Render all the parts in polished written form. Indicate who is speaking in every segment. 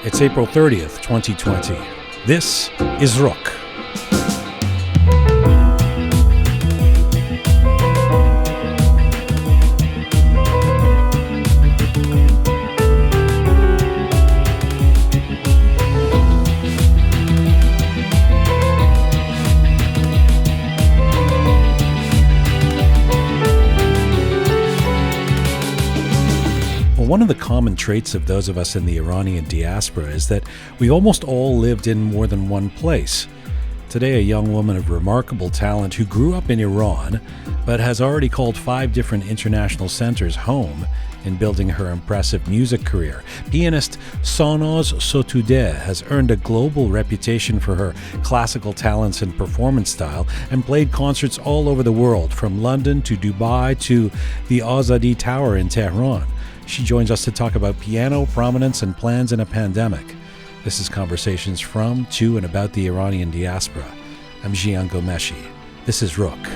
Speaker 1: It's April 30th, 2020. This is Roqe. One of the common traits of those of us in the Iranian diaspora is that we almost all lived in more than one place. Today, a young woman of remarkable talent who grew up in Iran, but has already called 5 different international centers home in building her impressive music career. Pianist Sanaz Sotoudeh has earned a global reputation for her classical talents and performance style and played concerts all over the world, from London to Dubai to the Azadi Tower in Tehran. She joins us to talk about piano, prominence, and plans in a pandemic. This is Conversations from, to, and about the Iranian diaspora. I'm Jian Ghomeshi. This is Roqe.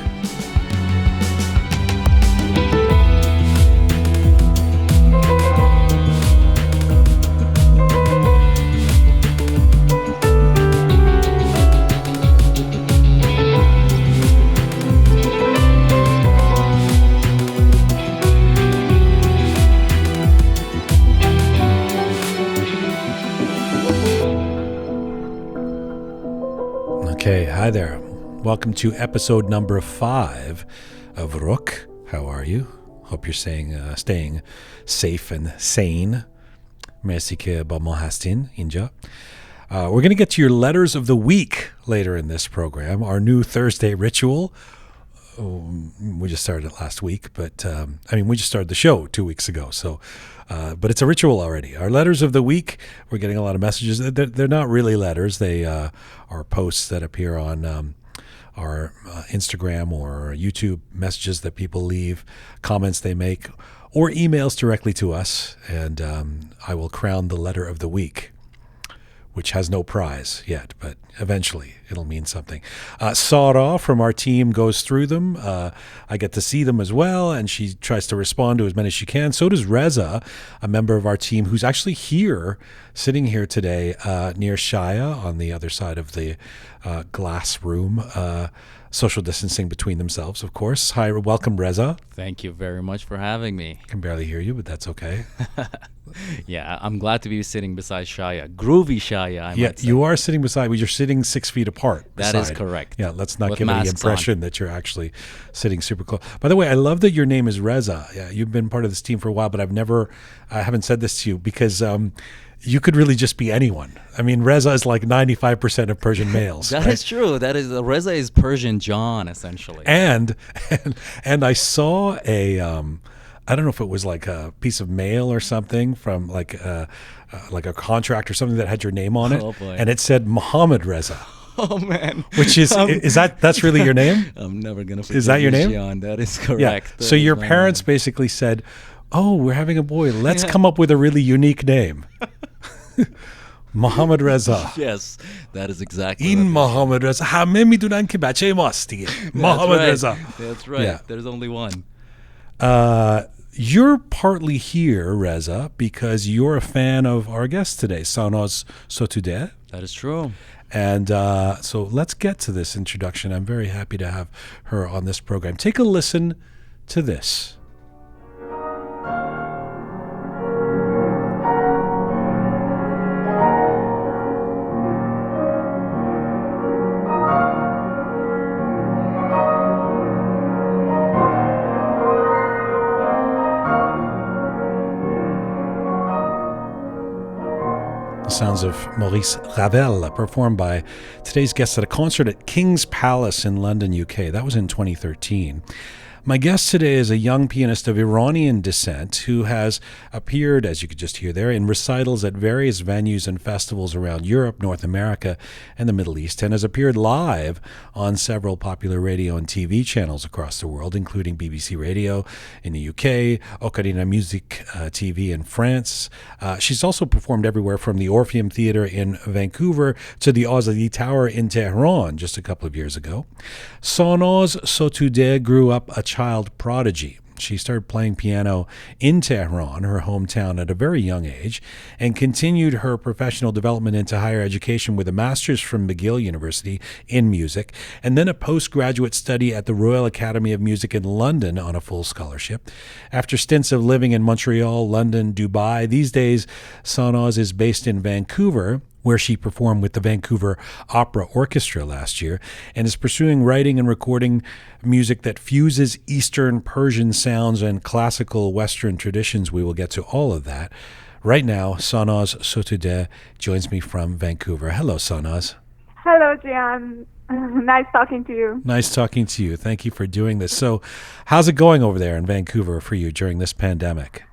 Speaker 1: Okay, hi there. Welcome to episode number 5 of Roqe. How are you? Hope you're staying safe and sane. Merci que ba ma hastin inja. We're going to get to your letters of the week later in this program, our new Thursday ritual. We just started it last week, but we just started the show 2 weeks ago, but it's a ritual already. Our letters of the week, we're getting a lot of messages. They're not really letters. They are posts that appear on our Instagram or YouTube, messages that people leave, comments they make, or emails directly to us, and I will crown the letter of the week, which has no prize yet, but eventually it'll mean something. Sarah from our team goes through them. I get to see them as well, and she tries to respond to as many as she can. So does Reza, a member of our team who's actually here, sitting here today near Shaya on the other side of the glass room, social distancing between themselves, of course. Hi, welcome, Reza.
Speaker 2: Thank you very much for having me.
Speaker 1: I can barely hear you, but that's okay.
Speaker 2: Yeah, I'm glad to be sitting beside Shaya. Groovy Shaya, I might say.
Speaker 1: You are sitting beside me. You're sitting 6 feet apart.
Speaker 2: That is correct.
Speaker 1: Yeah, let's not give the impression that you're actually sitting super close. By the way, I love that your name is Reza. Yeah, you've been part of this team for a while, but I haven't said this to you because you could really just be anyone. I mean, Reza is like 95% of Persian males.
Speaker 2: That is true. Reza is Persian John, essentially.
Speaker 1: And I saw I don't know if it was like a piece of mail or something from like a contract or something that had your name on it.
Speaker 2: Oh boy.
Speaker 1: And it said Mohammed Reza.
Speaker 2: Oh man.
Speaker 1: Which is that's really your name?
Speaker 2: I'm never going to forget.
Speaker 1: Is that your name?
Speaker 2: John. That is correct.
Speaker 1: Yeah. So your parents basically said, "Oh, we're having a boy. Let's come up with a really unique name." Mohammed Reza.
Speaker 2: Yes, that is exactly.
Speaker 1: In Mohammed Reza. همه میدونن که بچه ماست دیگه. Mohammed Reza.
Speaker 2: That's right. Yeah. There's only one.
Speaker 1: You're partly here, Reza, because you're a fan of our guest today, Sanaz Sotoudeh.
Speaker 2: That is true.
Speaker 1: And so let's get to this introduction. I'm very happy to have her on this program. Take a listen to this. Sounds of Maurice Ravel, performed by today's guest at a concert at King's Palace in London, UK. That was in 2013. My guest today is a young pianist of Iranian descent who has appeared, as you could just hear there, in recitals at various venues and festivals around Europe, North America, and the Middle East, and has appeared live on several popular radio and TV channels across the world, including BBC Radio in the UK, Ocarina Music TV in France. She's also performed everywhere from the Orpheum Theatre in Vancouver to the Azadi Tower in Tehran just a couple of years ago. Sanaz Sotoudeh grew up a child prodigy. She started playing piano in Tehran, her hometown, at a very young age, and continued her professional development into higher education with a master's from McGill University in music, and then a postgraduate study at the Royal Academy of Music in London on a full scholarship. After stints of living in Montreal, London, Dubai, these days Sanaz is based in Vancouver, where she performed with the Vancouver Opera Orchestra last year, and is pursuing writing and recording music that fuses Eastern Persian sounds and classical Western traditions. We will get to all of that. Right now, Sanaz Sotoudeh joins me from Vancouver. Hello, Sanaz.
Speaker 3: Hello, Jian. Nice talking to you.
Speaker 1: Nice talking to you. Thank you for doing this. So, how's it going over there in Vancouver for you during this pandemic?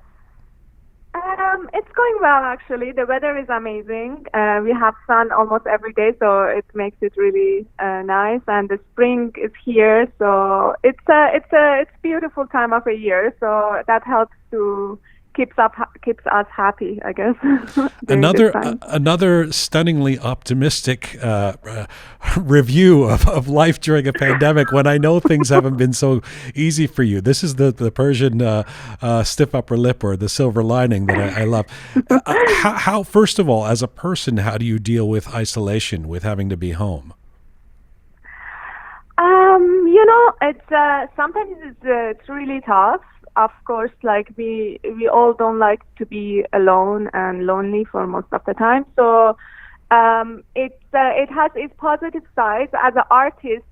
Speaker 3: It's going well, actually. The weather is amazing. We have sun almost every day, so it makes it really nice. And the spring is here, so it's beautiful time of a year. So that helps to keeps us happy, I guess.
Speaker 1: Another stunningly optimistic review of life during a pandemic, when I know things haven't been so easy for you. This is the Persian stiff upper lip, or the silver lining, that I love. How, first of all, as a person, how do you deal with isolation, with having to be home?
Speaker 3: It's sometimes it's really tough. Of course, like we all don't like to be alone and lonely for most of the time. So it has its positive sides. As an artist,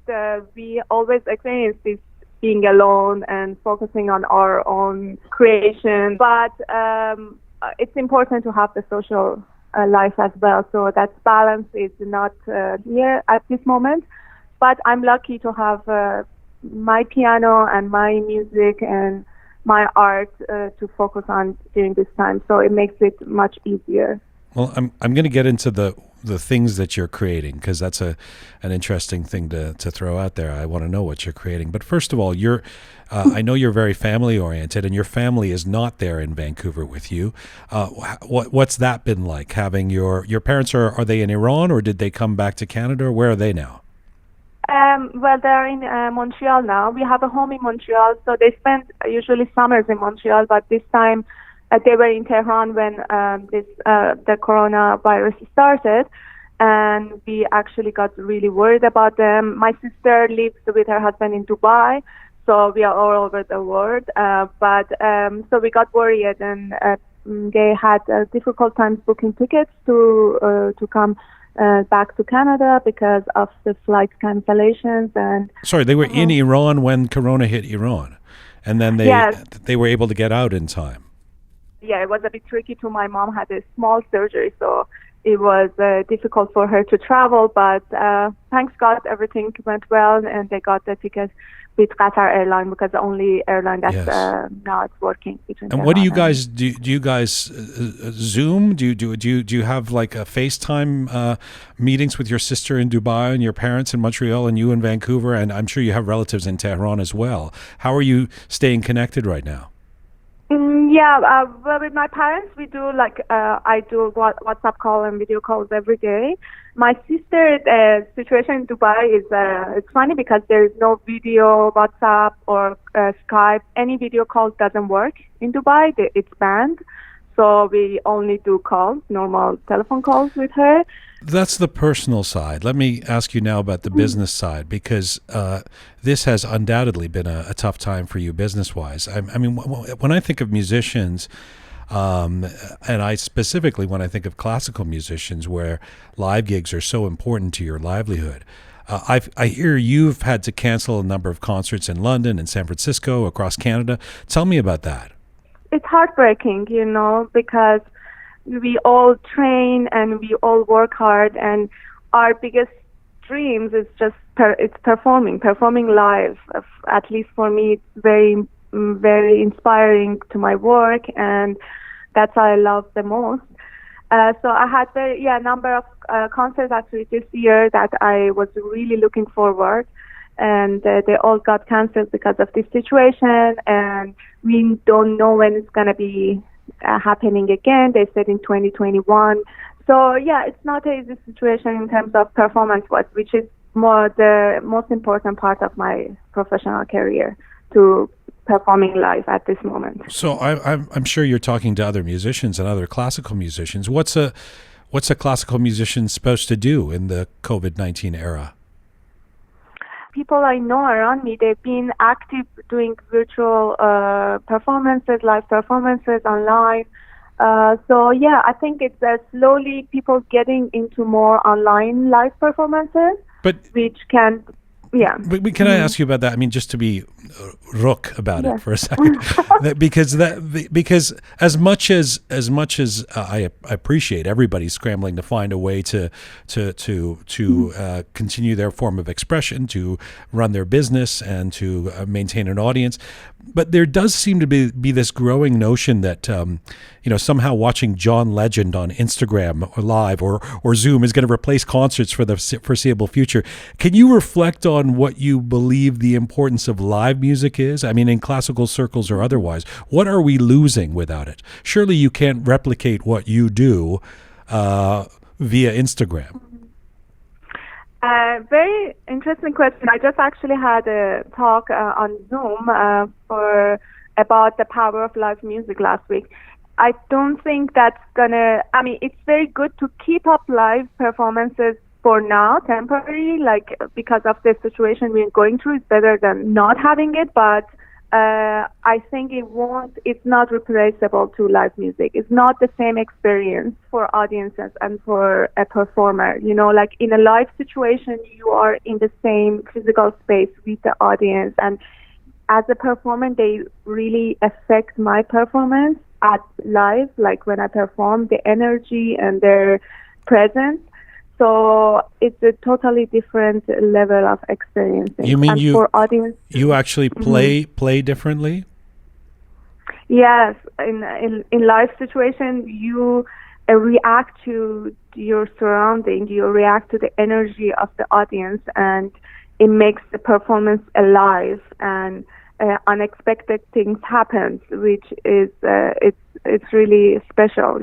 Speaker 3: we always experience this being alone and focusing on our own creation. But it's important to have the social life as well. So that balance is not here at this moment. But I'm lucky to have my piano and my music and my art to focus on during this time, so it makes it much easier.
Speaker 1: Well, I'm going to get into the things that you're creating, because that's an interesting thing to throw out there. I want to know what you're creating. But first of all, I know you're very family oriented, and your family is not there in Vancouver with you. What's that been like? Having your parents, are they in Iran, or did they come back to Canada, or where are they now?
Speaker 3: Well, they're in Montreal now. We have a home in Montreal, so they spend usually summers in Montreal, but this time they were in Tehran when the coronavirus started, and we actually got really worried about them. My sister lives with her husband in Dubai, so we are all over the world, so we got worried, and they had difficult times booking tickets to come back to Canada because of the flight cancellations. And
Speaker 1: sorry, they were in Iran when Corona hit Iran, and then they were able to get out in time.
Speaker 3: Yeah, it was a bit tricky too. My mom had a small surgery, so it was difficult for her to travel. But thanks God, everything went well, and they got the tickets with Qatar Airline, because the only airline that's not working.
Speaker 1: And what do you guys do? Do you guys Zoom? Do you have like a FaceTime meetings with your sister in Dubai and your parents in Montreal and you in Vancouver? And I'm sure you have relatives in Tehran as well. How are you staying connected right now?
Speaker 3: Well, with my parents, we do I do WhatsApp call and video calls every day. My sister's situation in Dubai is it's funny because there is no video, WhatsApp or Skype. Any video calls doesn't work in Dubai. It's banned. So we only do calls, normal telephone calls with her.
Speaker 1: That's the personal side. Let me ask you now about the business side, because this has undoubtedly been a tough time for you business-wise. I mean, when I think of musicians, and I specifically when I think of classical musicians, where live gigs are so important to your livelihood, I hear you've had to cancel a number of concerts in London and San Francisco, across Canada. Tell me about that.
Speaker 3: It's heartbreaking, because we all train and we all work hard, and our biggest dreams is just it's performing live. At least for me, it's very, very inspiring to my work, and that's what I love the most. So I had a number of concerts actually this year that I was really looking forward, and they all got canceled because of this situation, and we don't know when it's going to be happening again. They said in 2021. So it's not an easy situation in terms of performance, which is the most important part of my professional career, to performing live at this moment.
Speaker 1: So I'm sure you're talking to other musicians and other classical musicians. What's a classical musician supposed to do in the COVID-19 era?
Speaker 3: People I know around me, they've been active doing virtual performances, live performances online. So yeah, I think it's slowly people getting into more online live performances, which can, yeah.
Speaker 1: But can I ask you about that? I mean, just to be Roqe about it for a second, because as much as I appreciate everybody scrambling to find a way to continue their form of expression, to run their business, and to maintain an audience, but there does seem to be this growing notion that somehow watching John Legend on Instagram or live or Zoom is going to replace concerts for the foreseeable future. Can you reflect on what you believe the importance of live music is? I mean, in classical circles or otherwise, what are we losing without it? Surely you can't replicate what you do via Instagram.
Speaker 3: Very interesting question. I just actually had a talk on Zoom about the power of live music last week. I don't think that's it's very good to keep up live performances for now, temporary, because of the situation we're going through. It's better than not having it, but I think it's not replaceable to live music. It's not the same experience for audiences and for a performer. In a live situation, you are in the same physical space with the audience, and as a performer, they really affect my performance at live, when I perform, the energy and their presence. So it's a totally different level of experience.
Speaker 1: You mean
Speaker 3: for audience,
Speaker 1: you actually play differently?
Speaker 3: Yes, in live situation, you react to your surrounding, you react to the energy of the audience, and it makes the performance alive, and unexpected things happen, which is it's really special,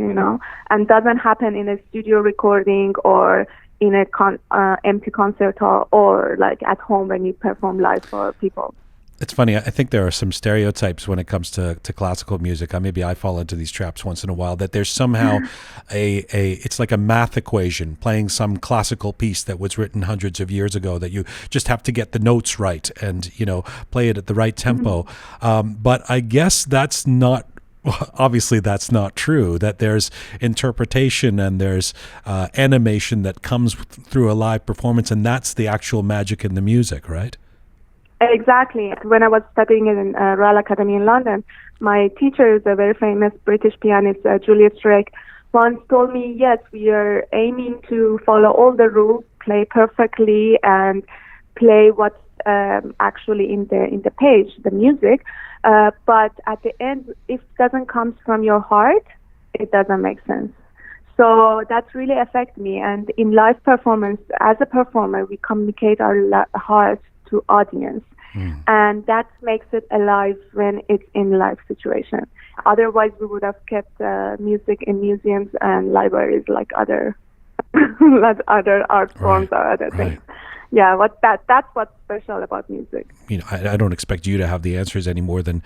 Speaker 3: and doesn't happen in a studio recording or in a empty concert hall or at home when you perform live for people.
Speaker 1: It's funny. I think there are some stereotypes when it comes to classical music. Maybe I fall into these traps once in a while, that there's somehow it's like a math equation, playing some classical piece that was written hundreds of years ago, that you just have to get the notes right and, play it at the right tempo. But I guess that's not, obviously that's not true, that there's interpretation and there's animation that comes through a live performance, and that's the actual magic in the music, right?
Speaker 3: Exactly. When I was studying in Royal Academy in London, my teacher is a very famous British pianist, Julius Roqe, once told me, yes, we are aiming to follow all the rules, play perfectly, and play what's actually in the page, the music. But at the end, if it doesn't come from your heart, it doesn't make sense. So that really affects me. And in live performance, as a performer, we communicate our heart to audience, and that makes it alive when it's in live situation. Otherwise, we would have kept music in museums and libraries like other art forms or other things. Yeah, that's what's special about music.
Speaker 1: I don't expect you to have the answers any more than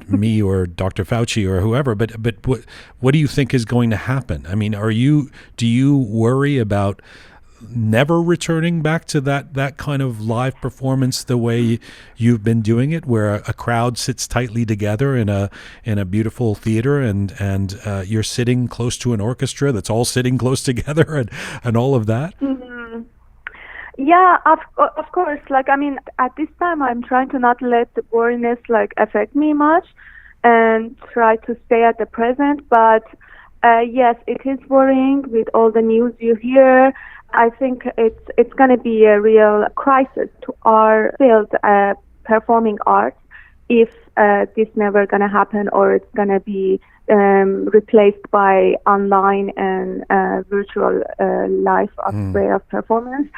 Speaker 1: me or Dr. Fauci or whoever. But what do you think is going to happen? I mean, do you worry about never returning back to that kind of live performance the way you've been doing it, where a crowd sits tightly together in a beautiful theater, and you're sitting close to an orchestra that's all sitting close together, and all of that?
Speaker 3: Mm-hmm. Yeah, of course. At this time, I'm trying to not let the boringness affect me much, and try to stay at the present. But yes, it is worrying with all the news you hear. I think it's going to be a real crisis to our field, performing arts, if this never going to happen, or it's going to be replaced by online and virtual life way of performance.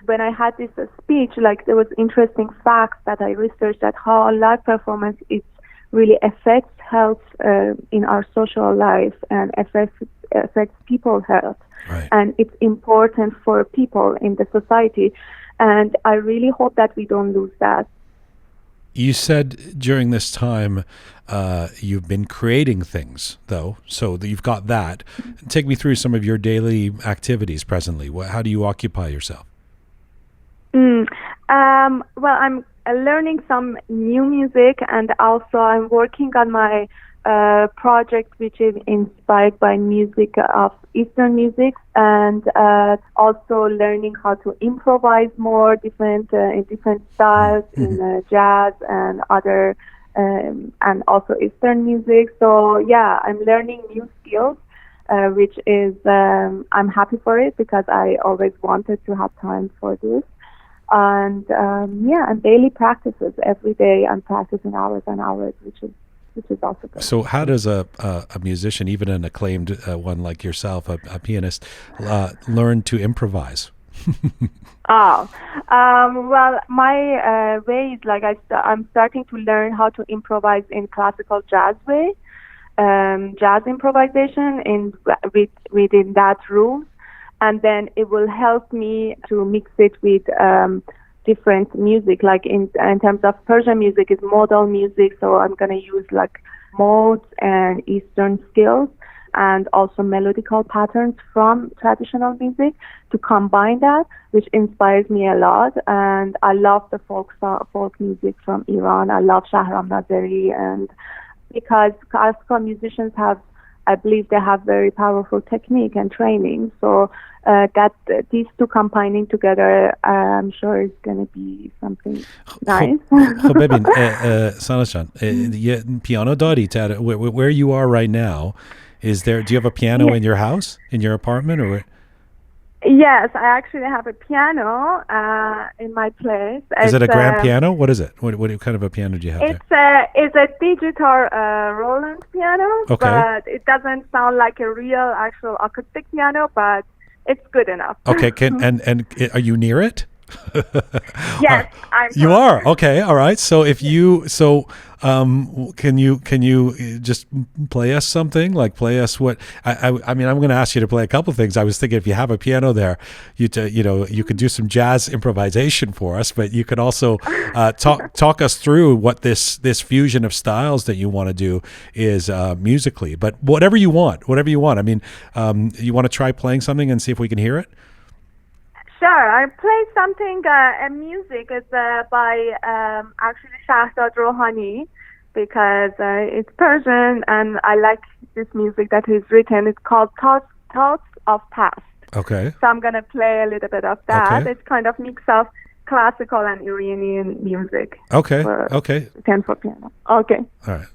Speaker 3: When I had this speech, there was interesting facts that I researched, that how live performance really affects health in our social life, and affects people's health.
Speaker 1: Right.
Speaker 3: And it's important for people in the society. And I really hope that we don't lose that.
Speaker 1: You said during this time you've been creating things, though, so that you've got that. Take me through some of your daily activities presently. How do you occupy yourself?
Speaker 3: Well, I'm learning some new music, and also I'm working on my project, which is inspired by music of Eastern music, and also learning how to improvise more different in different styles in jazz and other and also Eastern music. So yeah, I'm learning new skills, which is I'm happy for it because I always wanted to have time for this. And and daily practices every day. I'm practicing hours and hours, which is also good.
Speaker 1: So how does a musician, even an acclaimed one like yourself, a pianist, learn to improvise?
Speaker 3: Well, my way is like I'm starting to learn how to improvise in classical jazz way, jazz improvisation within that rules, and then it will help me to mix it with different music. Like in terms of Persian music, is modal music, so I'm gonna use like modes and Eastern skills, and also melodical patterns from traditional music to combine that, which inspires me a lot. And I love the folk music from Iran. I love Shahram Nazeri, and because classical musicians I believe they have very powerful technique and training. So that these two combining together, I'm sure is going to be something nice.
Speaker 1: خب ببین ساناز جان یه پیانو داری where you are right now. Do you have a piano in your house, in your apartment, or?
Speaker 3: Yes, I actually have a piano in my place.
Speaker 1: Is it a grand piano? What is it? What kind of a piano do you have there?
Speaker 3: It's a digital Roland piano, but it doesn't sound like a real actual acoustic piano, but it's good enough.
Speaker 1: Okay, and are you near it?
Speaker 3: Yes,
Speaker 1: you are. Okay, all right. So can you just play us something? Like play us what? I mean, I'm going to ask you to play a couple of things. I was thinking if you have a piano there, you could do some jazz improvisation for us, but you could also talk us through what this fusion of styles that you want to do is musically. But whatever you want. I mean, you want to try playing something and see if we can hear it?
Speaker 3: Sure, I play something, music is by actually Shahdad Rohani, because it's Persian and I like this music that is written. It's called Thoughts of Past.
Speaker 1: Okay.
Speaker 3: So I'm going to play a little bit of that.
Speaker 1: Okay.
Speaker 3: It's kind of mix of classical and Iranian music.
Speaker 1: Okay,
Speaker 3: Written for piano. Okay.
Speaker 1: All right.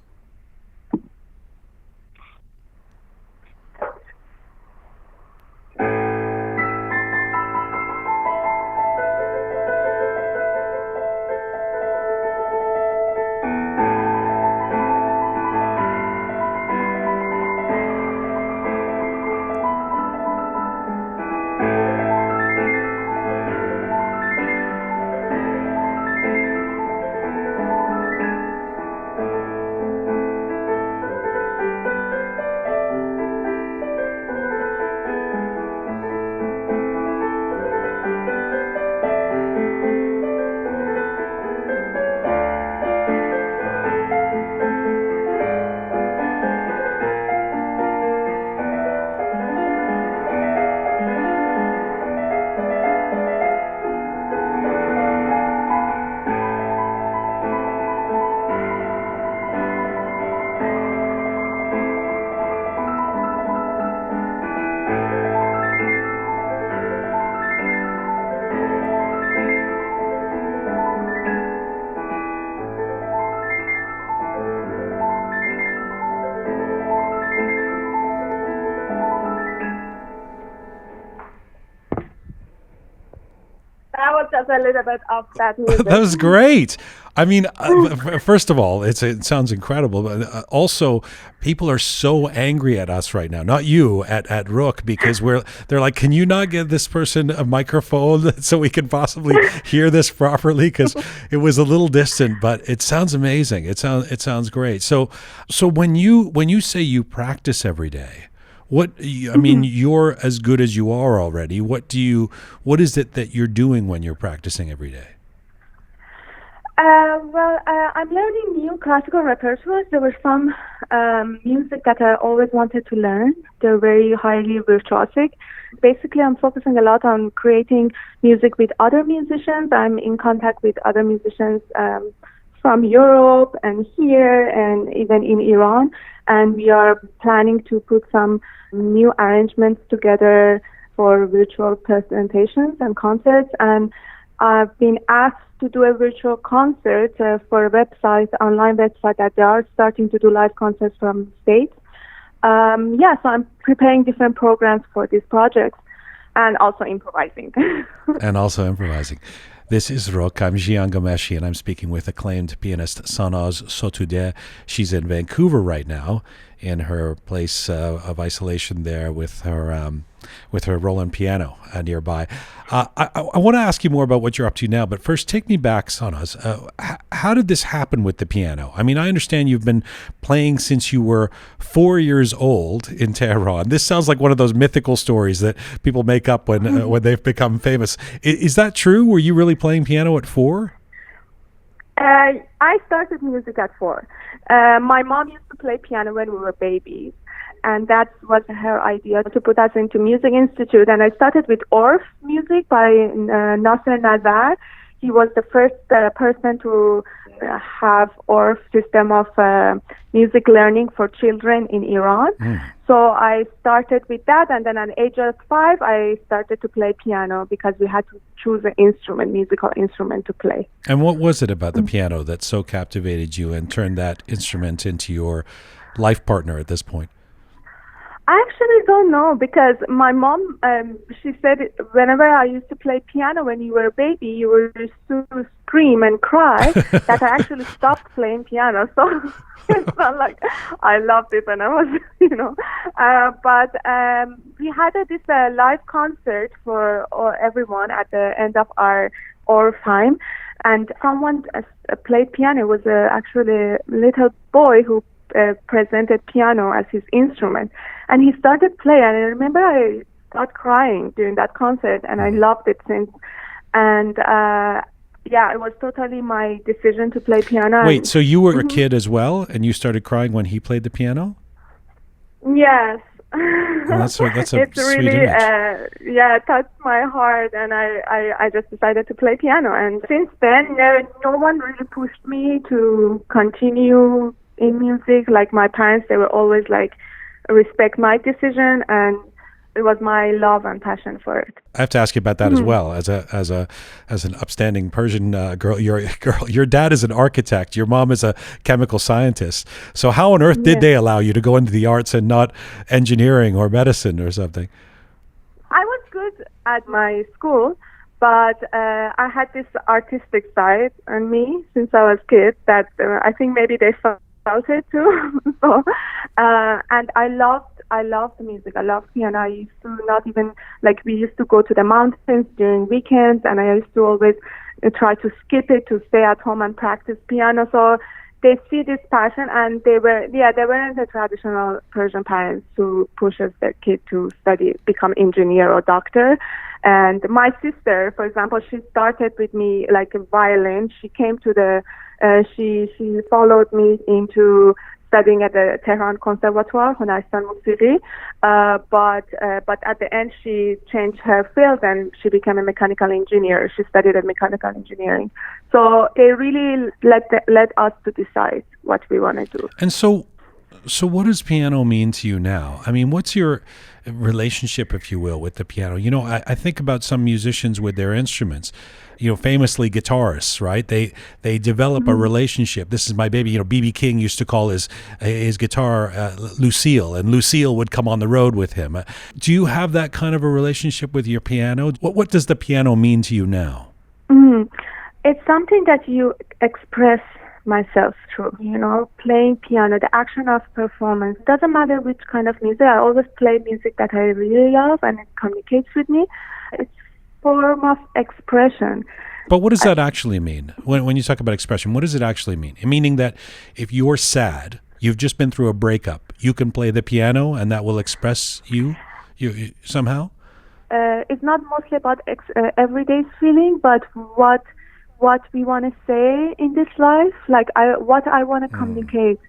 Speaker 3: Just a little bit of that music.
Speaker 1: That was great. I mean, first of all, it sounds incredible, but also people are so angry at us right now. Not you at Roqe, because they're like, can you not give this person a microphone so we can possibly hear this properly? Because it was a little distant, but it sounds amazing. It sounds great. So when you say you practice every day, I mean, you're as good as you are already. What is it that you're doing when you're practicing every day?
Speaker 3: I'm learning new classical repertoires. There were some music that I always wanted to learn. They're very highly virtuosic. Basically, I'm focusing a lot on creating music with other musicians. I'm in contact with other musicians from Europe and here and even in Iran. And we are planning to put some new arrangements together for virtual presentations and concerts. And I've been asked to do a virtual concert for a website, online website that they are starting to do live concerts from the States. So I'm preparing different programs for these projects and also improvising.
Speaker 1: This is Roqe. I'm Jian Ghomeshi, and I'm speaking with acclaimed pianist Sanaz Sotoudeh. She's in Vancouver right now, in her place of isolation there with her Roland piano nearby. I want to ask you more about what you're up to now, but first, take me back, Sanaz. How did this happen with the piano? I mean, I understand you've been playing since you were 4 years old in Tehran. This sounds like one of those mythical stories that people make up when they've become famous. Is that true? Were you really playing piano at 4?
Speaker 3: I started music at 4. My mom used to play piano when we were babies, and that was her idea to put us into music institute. And I started with Orff music by Nasser Nazar. He was the first person to have Orff system of music learning for children in Iran. So I started with that, and then at the age of 5, I started to play piano because we had to choose an musical instrument to play.
Speaker 1: And what was it about the piano that so captivated you and turned that instrument into your life partner at this point?
Speaker 3: I actually don't know, because my mom, she said whenever I used to play piano when you were a baby, you were used to scream and cry, that I actually stopped playing piano. So it's not like I loved it when I was, But we had this live concert for everyone at the end of our time, and someone played piano. It was actually a little boy who presented piano as his instrument, and he started playing, and I remember I started crying during that concert, and I loved it since. And it was totally my decision to play piano.
Speaker 1: Wait, so you were a kid as well, and you started crying when he played the piano?
Speaker 3: Yes.
Speaker 1: Well, that's a
Speaker 3: it's
Speaker 1: sweet
Speaker 3: really
Speaker 1: image.
Speaker 3: it touched my heart, and I just decided to play piano. And since then, no one really pushed me to continue in music. Like my parents, they were always like, respect my decision, and it was my love and passion for it.
Speaker 1: I have to ask you about that as well. As an upstanding Persian girl, your dad is an architect. Your mom is a chemical scientist. So how on earth did they allow you to go into the arts and not engineering or medicine or something?
Speaker 3: I was good at my school, but I had this artistic side in me since I was a kid that I think maybe they felt it too. So, and I loved music. I loved piano. I used to not even, we used to go to the mountains during weekends, and I used to always try to skip it to stay at home and practice piano. So they see this passion, and they weren't the traditional Persian parents who pushes their kid to become engineer or doctor. And my sister, for example, she started with me like a violin. She came to she followed me into studying at the Tehran Conservatoire, Hunaristan Musiqi, but at the end she changed her field and she became a mechanical engineer. She studied at mechanical engineering. So they really let us to decide what we want to do.
Speaker 1: And so what does piano mean to you now? I mean, what's your relationship, if you will, with the piano? I think about some musicians with their instruments, famously guitarists, right? They develop a relationship. This is my baby. B.B. King used to call his guitar Lucille, and Lucille would come on the road with him. Do you have that kind of a relationship with your piano? What does the piano mean to you now?
Speaker 3: It's something that you express myself through, playing piano, the action of performance. Doesn't matter which kind of music. I always play music that I really love and it communicates with me. It's a form of expression.
Speaker 1: But what does that actually mean? When you talk about expression, what does it actually mean? Meaning that if you're sad, you've just been through a breakup, you can play the piano and that will express you somehow?
Speaker 3: It's not mostly about everyday feeling, but what what we want to say in this life, like what I want to communicate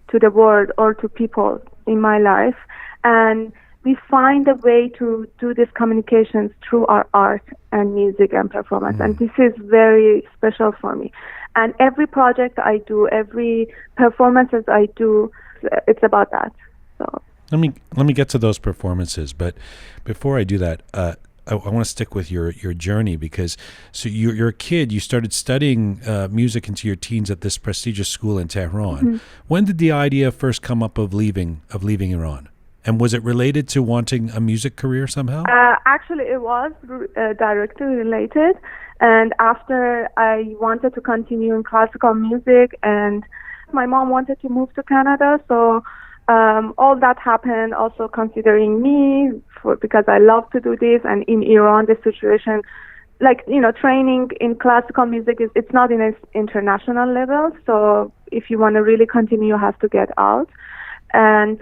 Speaker 3: to the world or to people in my life. And we find a way to do these communications through our art and music and performance. And this is very special for me. And every project I do, every performances I do, it's about that. So
Speaker 1: let me get to those performances, but before I do that, I want to stick with your journey, because so you're a kid. You started studying music into your teens at this prestigious school in Tehran. When did the idea first come up of leaving Iran? And was it related to wanting a music career somehow?
Speaker 3: Actually, it was directly related. And after I wanted to continue in classical music, and my mom wanted to move to Canada, so all that happened also considering me, because I love to do this. And in Iran, the situation, like, training in classical music, it's not in an international level. So if you want to really continue, you have to get out. And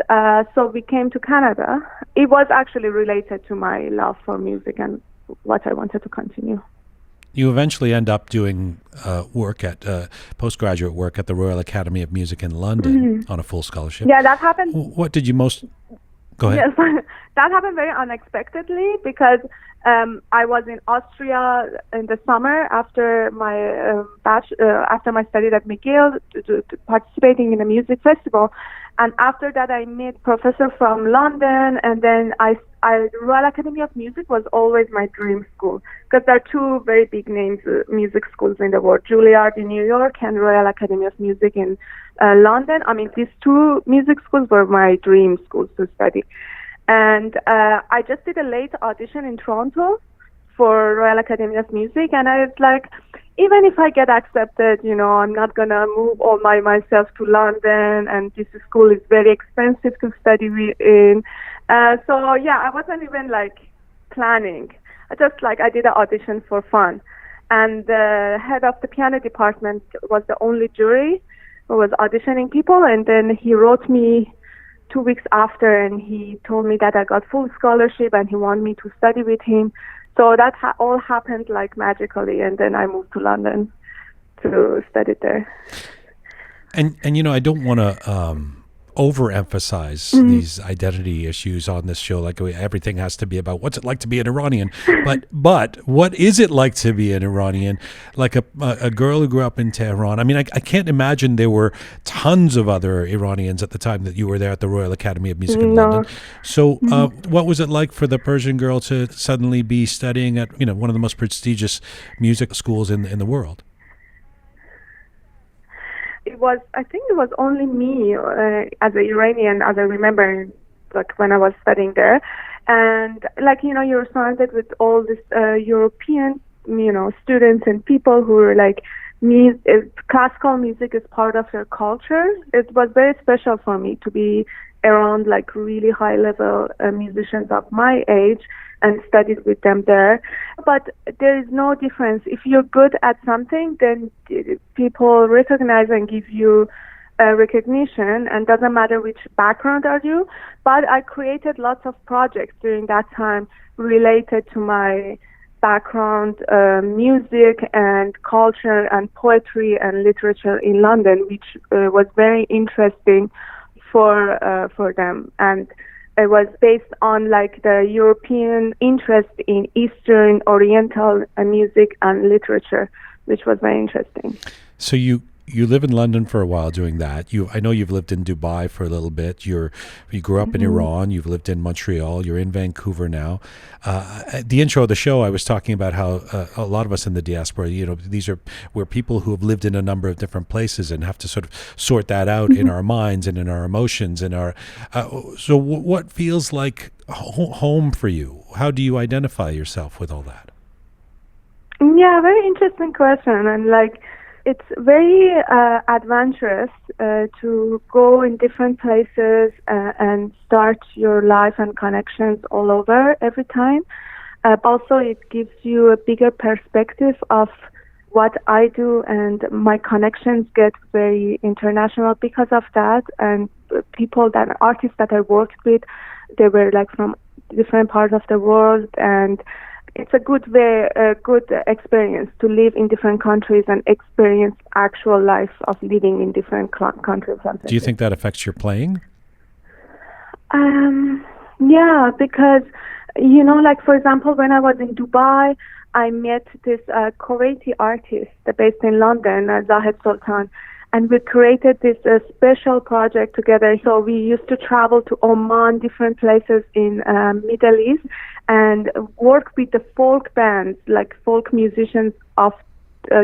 Speaker 3: so we came to Canada. It was actually related to my love for music and what I wanted to continue.
Speaker 1: You eventually end up doing work at postgraduate work at the Royal Academy of Music in London on a full scholarship.
Speaker 3: Yeah, that happened.
Speaker 1: What did you most... Go ahead.
Speaker 3: Yes, that happened very unexpectedly, because I was in Austria in the summer after my after my studies at McGill, participating in a music festival. And after that, I met professor from London, and then Royal Academy of Music was always my dream school, because there are two very big names, music schools in the world, Juilliard in New York and Royal Academy of Music in London. I mean, these two music schools were my dream schools to study. And I just did a late audition in Toronto for Royal Academy of Music, and I was like, even if I get accepted, I'm not going to move all myself to London, and this school is very expensive to study in. So, yeah, I wasn't even, planning. I did an audition for fun. And the head of the piano department was the only jury who was auditioning people, and then he wrote me 2 weeks after, and he told me that I got full scholarship, and he wanted me to study with him. So that all happened magically, and then I moved to London to study there.
Speaker 1: And I don't want to overemphasize these identity issues on this show. Like, everything has to be about what's it like to be an Iranian. But what is it like to be an Iranian? Like a girl who grew up in Tehran. I mean, I can't imagine there were tons of other Iranians at the time that you were there at the Royal Academy of Music in London. So what was it like for the Persian girl to suddenly be studying at one of the most prestigious music schools in the world?
Speaker 3: I think it was only me as an Iranian, as I remember, when I was studying there. And you're surrounded with all this European, students and people who are classical music is part of their culture. It was very special for me to be around really high level musicians of my age and studied with them there. But there is no difference. If you're good at something, then people recognize and give you recognition, and doesn't matter which background are you. But I created lots of projects during that time related to my background, music and culture and poetry and literature in London, which was very interesting for them. And it was based on the European interest in Eastern Oriental music and literature, which was very interesting.
Speaker 1: So you live in London for a while doing that. I know you've lived in Dubai for a little bit. You grew up in Iran. You've lived in Montreal. You're in Vancouver now. At the intro of the show, I was talking about how a lot of us in the diaspora, we're people who have lived in a number of different places and have to sort of sort that out in our minds and in our emotions and so what feels like home for you? How do you identify yourself with all that?
Speaker 3: Yeah, very interesting question. And it's very adventurous to go in different places and start your life and connections all over every time. Also, it gives you a bigger perspective of what I do, and my connections get very international because of that. And artists that I worked with, they were from different parts of the world, and it's a good way, a good experience to live in different countries and experience actual life of living in different countries.
Speaker 1: Do you think that affects your playing?
Speaker 3: Yeah, because, like, for example, when I was in Dubai, I met this Kuwaiti artist based in London, Sanaz Sotoudeh, and we created this special project together. So we used to travel to Oman, different places in Middle East, and work with the folk bands, like folk musicians of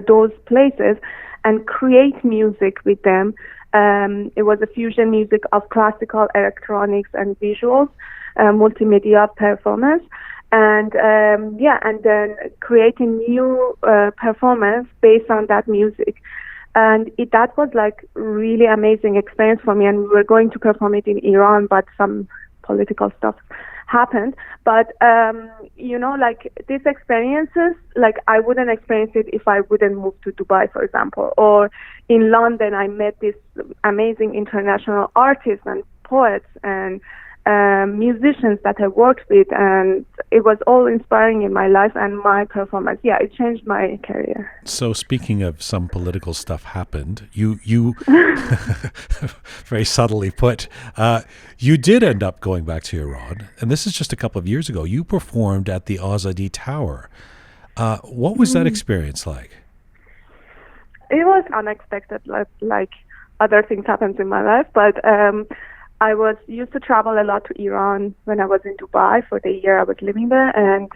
Speaker 3: those places, and create music with them. It was a fusion music of classical, electronics, and visuals, multimedia performance. And and then creating new performance based on that music. And that was like really amazing experience for me. And we were going to perform it in Iran, but some political stuff happened. But, like these experiences, like I wouldn't experience it if I wouldn't move to Dubai, for example. Or in London, I met this amazing international artists and poets and musicians that I worked with, and it was all inspiring in my life and my performance. Yeah, it changed my career.
Speaker 1: So speaking of some political stuff happened, you very subtly put, you did end up going back to Iran, and this is just a couple of years ago. You performed at the Azadi Tower. What was that experience like?
Speaker 3: It was unexpected, like other things happened in my life, but I was used to travel a lot to Iran when I was in Dubai for the year I was living there, and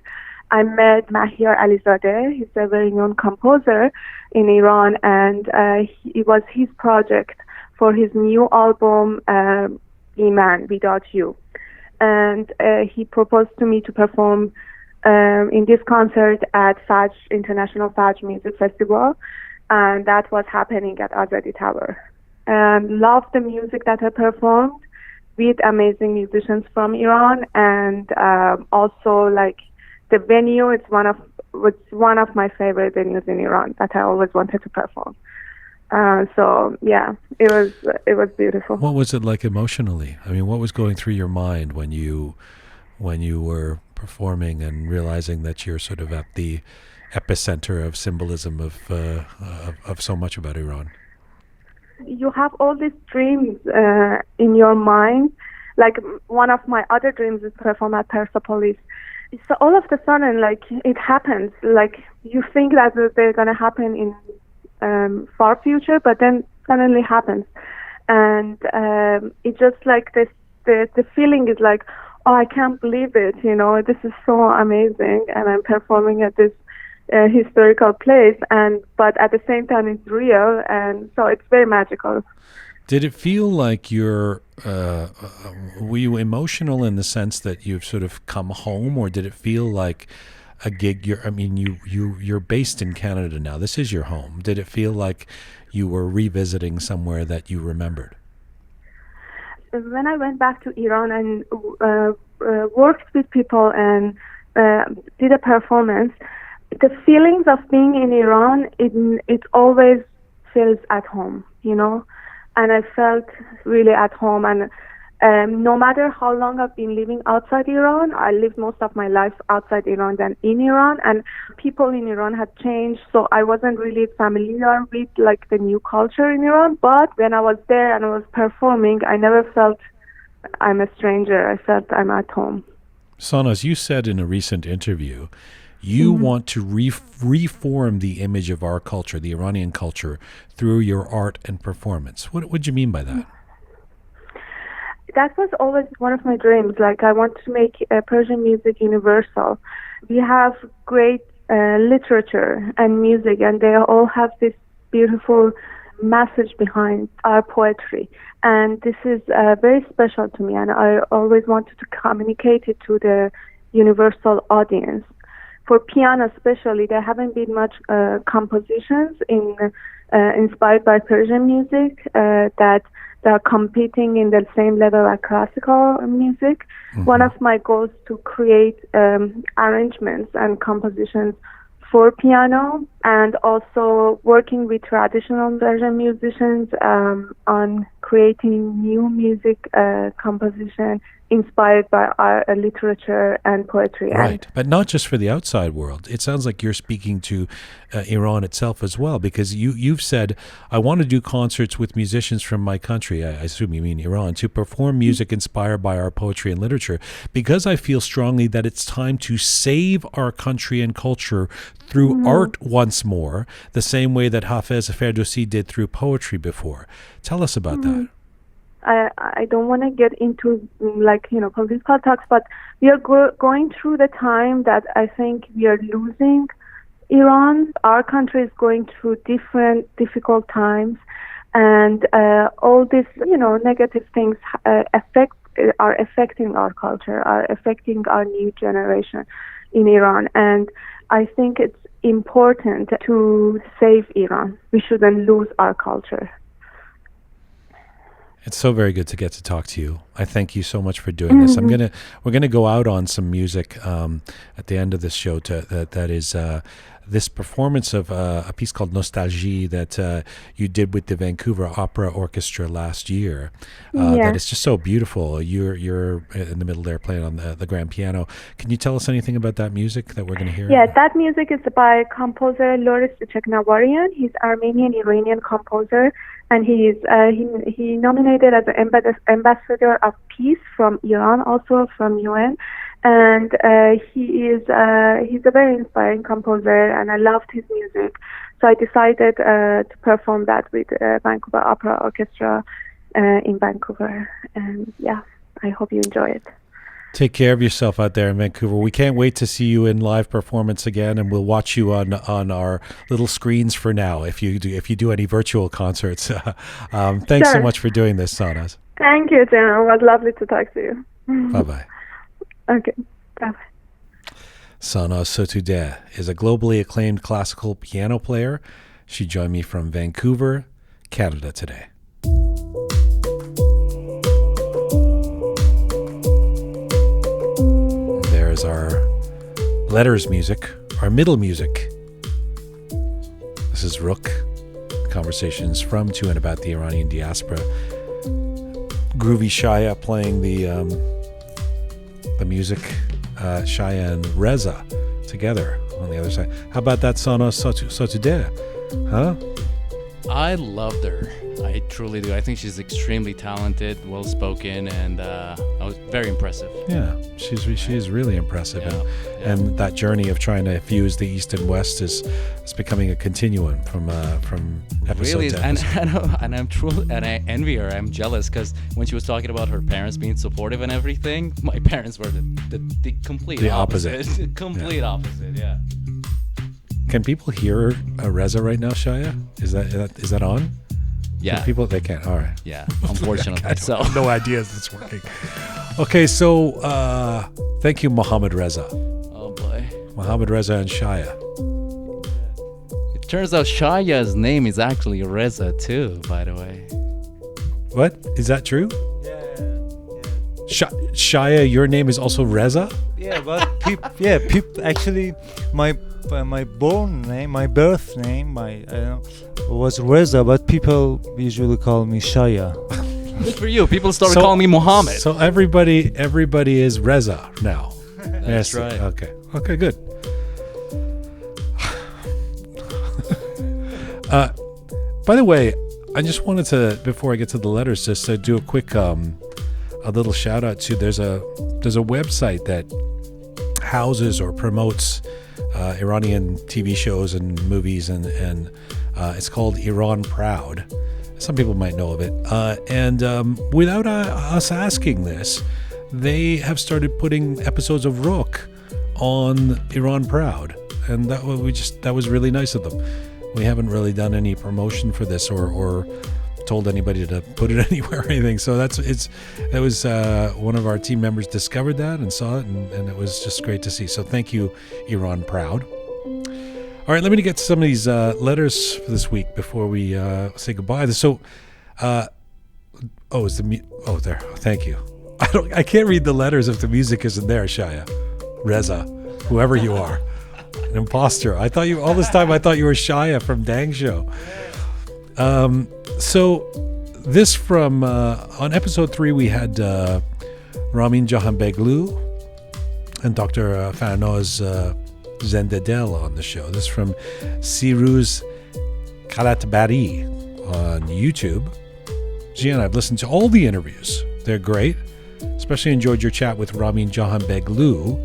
Speaker 3: I met Mahyar Alizadeh. He's a very known composer in Iran, and it was his project for his new album, Iman, Without You. And he proposed to me to perform in this concert at Fajr, International Fajr Music Festival, and that was happening at Azadi Tower. And loved the music that I performed with amazing musicians from Iran, and also like the venue. It's one of my favorite venues in Iran that I always wanted to perform. So yeah, it was beautiful.
Speaker 1: What was it like emotionally? I mean, what was going through your mind when you were performing and realizing that you're sort of at the epicenter of symbolism of so much about Iran?
Speaker 3: You have all these dreams in your mind. Like one of my other dreams is to perform at Persepolis. So all of a sudden, like it happens. Like you think that they're gonna happen in far future, but then suddenly happens, and it just like this. The feeling is like, oh, I can't believe it. This is so amazing, and I'm performing at this historical place, but at the same time it's real, and so it's very magical.
Speaker 1: Did it feel like were you emotional in the sense that you've sort of come home, or did it feel like a gig? You're based in Canada now. This is your home. Did it feel like you were revisiting somewhere that you remembered?
Speaker 3: When I went back to Iran and worked with people and did a performance, the feelings of being in Iran, it always feels at home, and I felt really at home. And no matter how long I've been living outside Iran, I lived most of my life outside Iran than in Iran, and people in Iran had changed, so I wasn't really familiar with like the new culture in Iran. But when I was there and I was performing, I never felt I'm a stranger. I felt I'm at home.
Speaker 1: Sanaz, you said in a recent interview you want to reform the image of our culture, the Iranian culture, through your art and performance. What do you mean by that?
Speaker 3: That was always one of my dreams. Like, I want to make Persian music universal. We have great literature and music, and they all have this beautiful message behind our poetry. And this is very special to me, and I always wanted to communicate it to the universal audience. For piano especially, there haven't been much compositions inspired by Persian music that are competing in the same level as classical music. Mm-hmm. One of my goals to create arrangements and compositions for piano, and also working with traditional Persian musicians on creating new music composition inspired by our literature and poetry.
Speaker 1: Right, but not just for the outside world. It sounds like you're speaking to Iran itself as well, because you've said, I want to do concerts with musicians from my country, I assume you mean Iran, to perform music inspired by our poetry and literature, because I feel strongly that it's time to save our country and culture through art once more, the same way that Hafez Ferdowsi did through poetry before. Tell us about that.
Speaker 3: I don't want to get into political talks, but we are going through the time that I think we are losing Iran. Our country is going through different difficult times, and all these negative things are affecting our culture, are affecting our new generation in Iran. And I think it's important to save Iran. We shouldn't lose our culture.
Speaker 1: It's so very good to get to talk to you. I thank you so much for doing this. We're gonna go out on some music at the end of this show. That is this performance of a piece called Nostalgie that you did with the Vancouver Opera Orchestra last year. That is just so beautiful. You're in the middle there playing on the grand piano. Can you tell us anything about that music that we're going to hear?
Speaker 3: Yeah, that music is by composer Loris Cheknavarian. He's Armenian Iranian composer, and he nominated as an ambassador of peace from Iran, also from UN. And he's a very inspiring composer, and I loved his music. So I decided to perform that with Vancouver Opera Orchestra in Vancouver. And yeah, I hope you enjoy it.
Speaker 1: Take care of yourself out there in Vancouver. We can't wait to see you in live performance again, and we'll watch you on our little screens for now if you do any virtual concerts. Thanks so much for doing this, Sanaz.
Speaker 3: Thank you, Jen. It was lovely to talk to you.
Speaker 1: Bye-bye.
Speaker 3: Okay, bye-bye.
Speaker 1: Sanaz Sotoudeh is a globally acclaimed classical piano player. She joined me from Vancouver, Canada today. There's our letters music, our middle music. This is Roqe, conversations from, to, and about the Iranian diaspora. Groovy Shaya playing the music, Shaya and Reza together on the other side. How about that Sanaz Sotoudeh? Huh?
Speaker 2: I loved her. I truly do. I think she's extremely talented, well-spoken, and I was very impressive.
Speaker 1: Yeah, she's really impressive. Yeah, and that journey of trying to fuse the East and West is becoming a continuum from episode
Speaker 2: really,
Speaker 1: to episode.
Speaker 2: And I'm truly, and I envy her. I'm jealous because when she was talking about her parents being supportive and everything, my parents were the complete opposite. Complete opposite. Yeah.
Speaker 1: Can people hear Reza right now, Shaya? Is that on?
Speaker 2: Yeah.
Speaker 1: People, they can't. All right.
Speaker 2: Yeah, unfortunately. I
Speaker 1: have no idea if it's working. Okay, so thank you, Mohammad Reza.
Speaker 2: Oh, boy.
Speaker 1: Mohammad Reza and Shaya.
Speaker 2: It turns out Shaya's name is actually Reza, too, by the way.
Speaker 1: What? Is that true?
Speaker 4: Yeah.
Speaker 1: Shaya, your name is also Reza?
Speaker 4: Yeah, but people actually, my born name, my birth name, was Reza, but people usually call me Shaya.
Speaker 2: Good for you. People started calling me Mohammed.
Speaker 1: So everybody is Reza now.
Speaker 2: That's right.
Speaker 1: Okay, good. By the way, I just wanted to, before I get to the letters, just to do a quick a little shout out to there's a website that houses or promotes Iranian TV shows and movies, and it's called Iran Proud. Some people might know of it. And without us asking this, they have started putting episodes of Roqe on Iran Proud, and that was really nice of them. We haven't really done any promotion for this or told anybody to put it anywhere or anything. So that was one of our team members discovered that and saw it, and it was just great to see. So thank you, Iran Proud. All right, let me get to some of these letters for this week before we say goodbye. So, there. Thank you. I can't read the letters if the music isn't there, Shaya. Reza, whoever you are, an imposter. I thought you were Shaya from Dang Show. So this from on episode 3 we had Ramin Jahanbegloo and Dr. Sanaz Sotoudeh on the show. This is from Siruz Kalatbari on YouTube. Jian, I've listened to all the interviews. They're great. Especially enjoyed your chat with Ramin Jahanbegloo.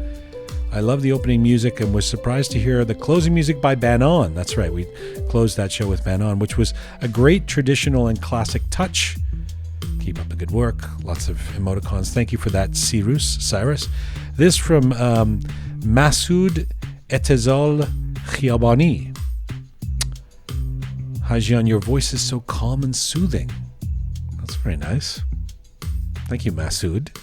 Speaker 1: I love the opening music and was surprised to hear the closing music by Banon. That's right, we closed that show with Banon, which was a great traditional and classic touch. Keep up the good work. Lots of emoticons. Thank you for that, Cyrus. This from Masoud Etezol Khiabani. Hi, Jian, your voice is so calm and soothing. That's very nice. Thank you, Masoud.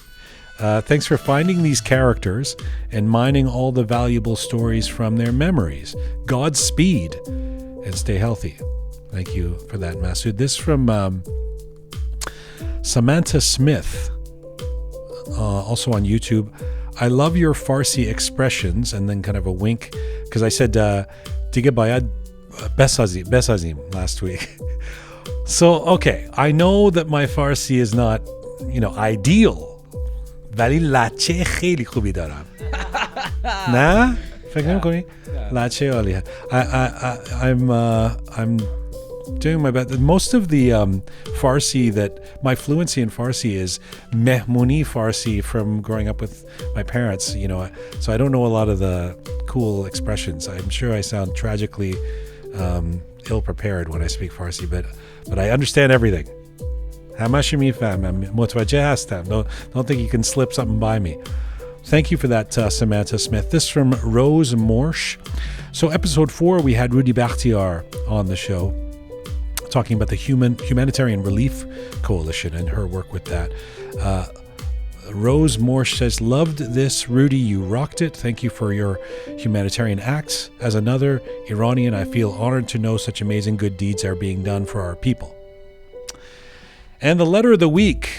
Speaker 1: Thanks for finding these characters and mining all the valuable stories from their memories. Godspeed and stay healthy. Thank you for that, Masoud. This from Samantha Smith, also on YouTube. I love your Farsi expressions, and then kind of a wink, because I said Diga Bayad Besazim last week. So, okay, I know that my Farsi is not, ideal. ولی لچه خیلی خوبی دارم. نه؟ فکر نمی‌کنی؟ لچه عالیه. I'm doing my best. Most of the Farsi my fluency in Farsi is Mehmouni Farsi from growing up with my parents, so I don't know a lot of the cool expressions. I'm sure I sound tragically ill-prepared when I speak Farsi, but I understand everything. Don't think you can slip something by me. Thank you for that, Samantha Smith. This from Rose Morsch. So episode 4, we had Rudy Bakhtiar on the show talking about the Humanitarian Relief Coalition and her work with that. Rose Morsch says, loved this, Rudy, you rocked it. Thank you for your humanitarian acts. As another Iranian, I feel honored to know such amazing good deeds are being done for our people. And the letter of the week,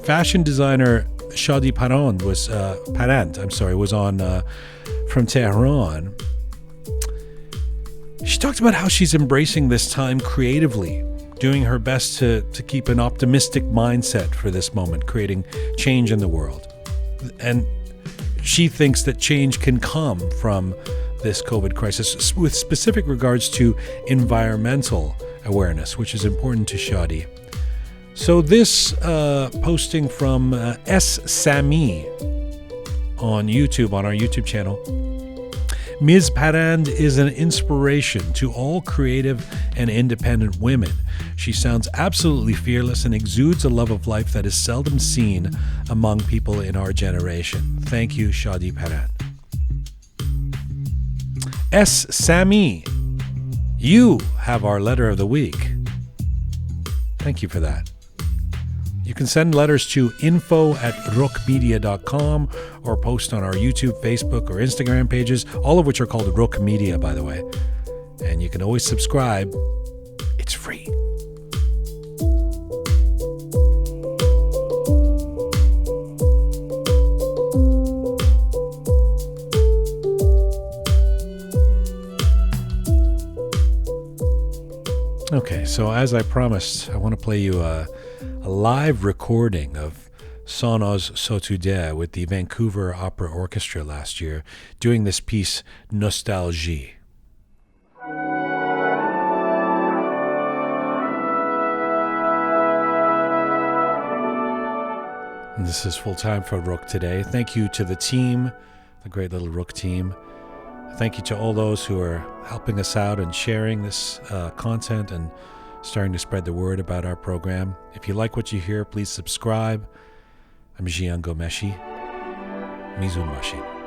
Speaker 1: fashion designer Shadi Parand was on from Tehran. She talked about how she's embracing this time creatively, doing her best to keep an optimistic mindset for this moment, creating change in the world. And she thinks that change can come from this COVID crisis with specific regards to environmental awareness, which is important to Shadi. So this posting from S. Sami on YouTube, on our YouTube channel. Ms. Parand is an inspiration to all creative and independent women. She sounds absolutely fearless and exudes a love of life that is seldom seen among people in our generation. Thank you, Shadi Parand. S. Sami, you have our letter of the week. Thank you for that. You can send letters to info@roqemedia.com or post on our YouTube, Facebook, or Instagram pages, all of which are called Roqe Media, by the way. And you can always subscribe. It's free. Okay, so as I promised, I want to play you a live recording of Sanaz Sotoudeh with the Vancouver Opera Orchestra last year, doing this piece, Nostalgie. And this is full time for Roqe today. Thank you to the team, the great little Roqe team. Thank you to all those who are helping us out and sharing this content and starting to spread the word about our program. If you like what you hear, please subscribe. I'm Jian Ghomeshi. Mizun Mashi.